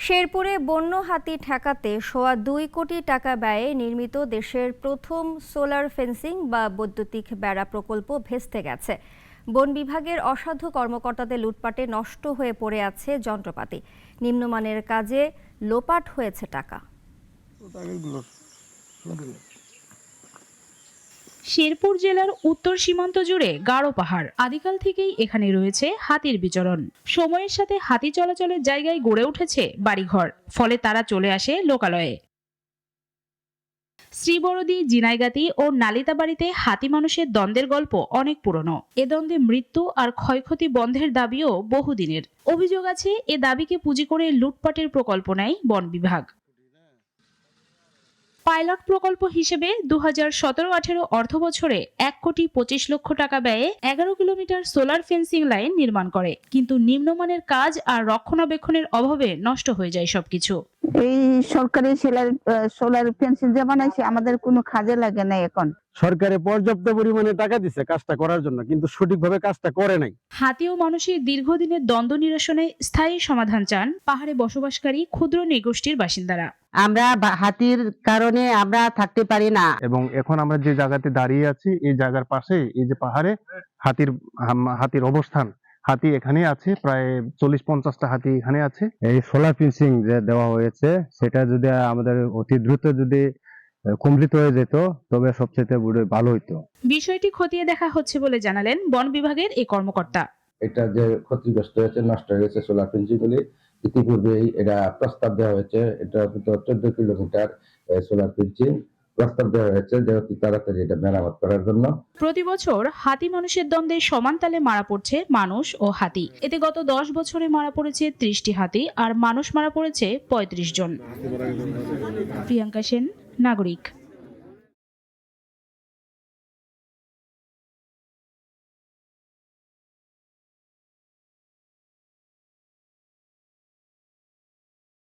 শেরপুরে বন্য হাতি ঠেকাতে সোয়া 2 কোটি টাকা ব্যয়ে নির্মিত দেশের প্রথম সোলার ফেন্সিং বা বৈদ্যুতিক বেড়া প্রকল্প ভেস্তে গেছে। বন বিভাগের অসাধু কর্মকর্তাদের লুটপাটে নষ্ট হয়ে পড়ে আছে যন্ত্রপাতি। নিম্নমানের কাজে লোপাট হয়েছে টাকা। শেরপুর জেলার উত্তর সীমান্ত জুড়ে গাঢ় পাহাড়। আদিকাল থেকেই এখানে রয়েছে হাতির বিচরণ। সময়ের সাথে হাতি চলাচলের জায়গায় গড়ে উঠেছে বাড়িঘর, ফলে তারা চলে আসে লোকালয়ে। শ্রীবরদী, জিনাইগাতি ও নালিতাবাড়িতে হাতি মানুষের দ্বন্দ্বের গল্প অনেক পুরনো। এ দ্বন্দ্বে মৃত্যু আর ক্ষয়ক্ষতি বন্ধের দাবিও বহুদিনের। অভিযোগ আছে, এ দাবিকে পুঁজি করে লুটপাটের প্রকল্প নেয় বন বিভাগ। পাইলট প্রকল্প হিসেবে 2017-18 অর্থ বছরে 1,25,00,000 টাকা ব্যয়ে 11 কিলোমিটার সোলার ফেন্সিং লাইন নির্মাণ করে, কিন্তু নিম্নমানের কাজ আর রক্ষণাবেক্ষণের অভাবে নষ্ট হয়ে যায় সবকিছু। এই সরকারি সোলার ফেন্সিং যে বানাইছে আমাদের কোনো কাজে লাগে না। এখন সরকারে পর্যাপ্ত পরিমাণে টাকা দিচ্ছে কাজটা করার জন্য, কিন্তু সঠিকভাবে কাজটা করে নাই। হাতি ও মানুষের দীর্ঘদিনের দ্বন্দ্ব নিরসনে স্থায়ী সমাধান চান পাহাড়ে বসবাসকারী ক্ষুদ্র নৃগোষ্ঠীর বাসিন্দারা। আমরা হাতির কারণে আমরা থাকতে পারি না। এবং এখন আমরা যে জায়গাতে দাঁড়িয়ে আছি, এই জায়গার পাশে এই যে পাহাড়ে হাতির অবস্থান, হাতি এখানে আছে, প্রায় 40-50টা হাতি এখানে আছে। এই সোলার ফেন্সিং যে দেওয়া হয়েছে সেটা যদি আমাদের অতি দ্রুত যদি কমপ্লিট হয়ে যেত তবে সবচেয়ে ভালো হইতো। বিষয়টি খতিয়ে দেখা হচ্ছে বলে জানালেন বন বিভাগের এই কর্মকর্তা। এটা যে ক্ষতিগ্রস্ত হয়েছে, নষ্ট হয়ে গেছে সোলার ফেন্সিং গুলি, ইতিপূর্বেই এটা প্রস্তাব দেওয়া হয়েছে। এটা 14 কিলোমিটার সোলার ফেন্সিং প্রস্তাব দেওয়া হয়েছে যে অতি তাড়াতাড়ি এটা মেরামত করার জন্য। প্রতি বছর হাতি মানুষের দ্বন্দ্বে সমান তালে মারা পড়ছে মানুষ ও হাতি। এতে গত 10 বছরে মারা পড়েছে 30টি হাতি, আর মানুষ মারা পড়েছে 35 জন। প্রিয়াঙ্কা সেন, নাগরিক।